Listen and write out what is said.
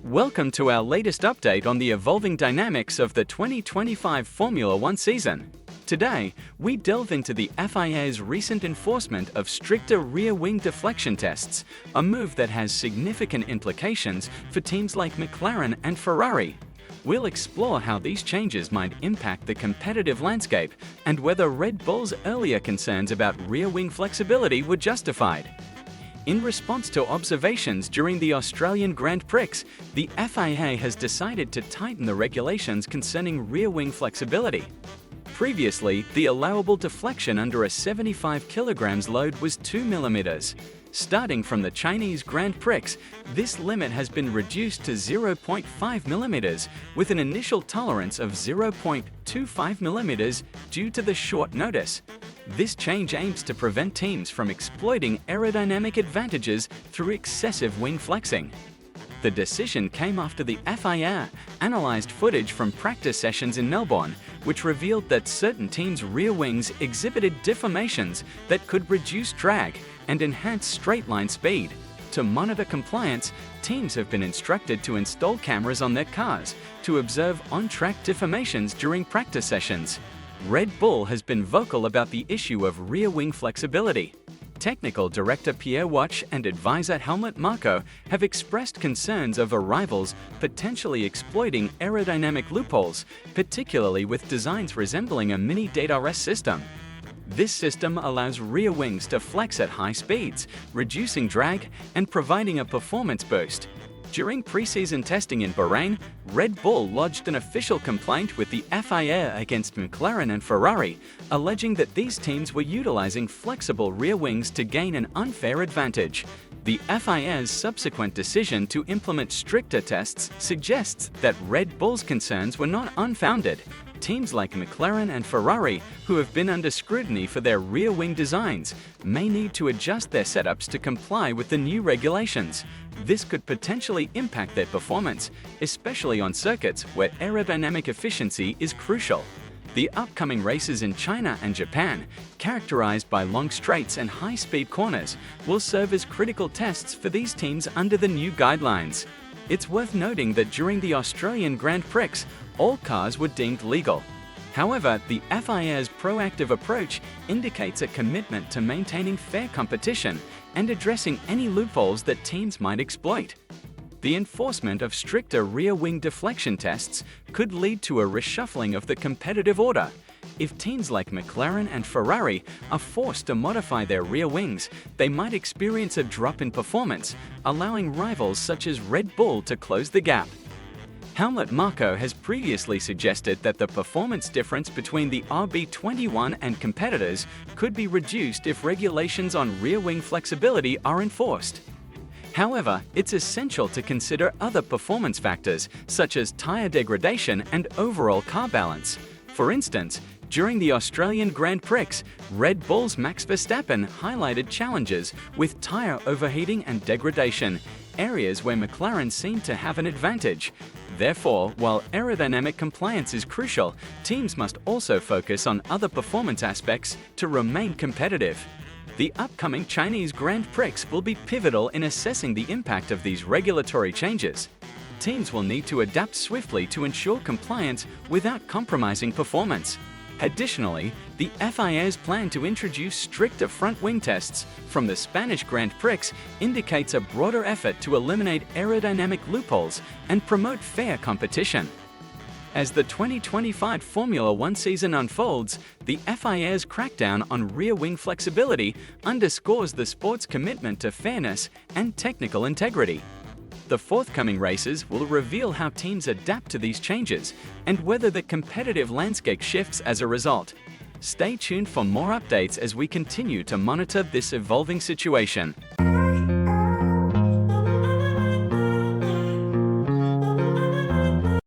Welcome to our latest update on the evolving dynamics of the 2025 Formula One season. Today, we delve into the FIA's recent enforcement of stricter rear-wing deflection tests, a move that has significant implications for teams like McLaren and Ferrari. We'll explore how these changes might impact the competitive landscape and whether Red Bull's earlier concerns about rear-wing flexibility were justified. In response to observations during the Australian Grand Prix, the FIA has decided to tighten the regulations concerning rear-wing flexibility. Previously, the allowable deflection under a 75 kg load was 2 mm. Starting from the Chinese Grand Prix, this limit has been reduced to 0.5 mm, with an initial tolerance of 0.25 mm due to the short notice. This change aims to prevent teams from exploiting aerodynamic advantages through excessive wing flexing. The decision came after the FIA analyzed footage from practice sessions in Melbourne, which revealed that certain teams' rear wings exhibited deformations that could reduce drag and enhance straight-line speed. To monitor compliance, teams have been instructed to install cameras on their cars to observe on-track deformations during practice sessions. Red Bull has been vocal about the issue of rear-wing flexibility. Technical Director Pierre Watch and advisor Helmut Marko have expressed concerns over rivals potentially exploiting aerodynamic loopholes, particularly with designs resembling a mini DRS system. This system allows rear wings to flex at high speeds, reducing drag and providing a performance boost. During pre-season testing in Bahrain, Red Bull lodged an official complaint with the FIA against McLaren and Ferrari, alleging that these teams were utilizing flexible rear wings to gain an unfair advantage. The FIA's subsequent decision to implement stricter tests suggests that Red Bull's concerns were not unfounded. Teams like McLaren and Ferrari, who have been under scrutiny for their rear-wing designs, may need to adjust their setups to comply with the new regulations. This could potentially impact their performance, especially on circuits where aerodynamic efficiency is crucial. The upcoming races in China and Japan, characterized by long straights and high-speed corners, will serve as critical tests for these teams under the new guidelines. It's worth noting that during the Australian Grand Prix, all cars were deemed legal. However, the FIA's proactive approach indicates a commitment to maintaining fair competition and addressing any loopholes that teams might exploit. The enforcement of stricter rear-wing deflection tests could lead to a reshuffling of the competitive order. If teams like McLaren and Ferrari are forced to modify their rear wings, they might experience a drop in performance, allowing rivals such as Red Bull to close the gap. Helmut Marko has previously suggested that the performance difference between the RB21 and competitors could be reduced if regulations on rear-wing flexibility are enforced. However, it's essential to consider other performance factors, such as tire degradation and overall car balance. For instance, during the Australian Grand Prix, Red Bull's Max Verstappen highlighted challenges with tire overheating and degradation, areas where McLaren seemed to have an advantage. Therefore, while aerodynamic compliance is crucial, teams must also focus on other performance aspects to remain competitive. The upcoming Chinese Grand Prix will be pivotal in assessing the impact of these regulatory changes. Teams will need to adapt swiftly to ensure compliance without compromising performance. Additionally, the FIA's plan to introduce stricter front wing tests from the Spanish Grand Prix indicates a broader effort to eliminate aerodynamic loopholes and promote fair competition. As the 2025 Formula One season unfolds, the FIA's crackdown on rear-wing flexibility underscores the sport's commitment to fairness and technical integrity. The forthcoming races will reveal how teams adapt to these changes and whether the competitive landscape shifts as a result. Stay tuned for more updates as we continue to monitor this evolving situation.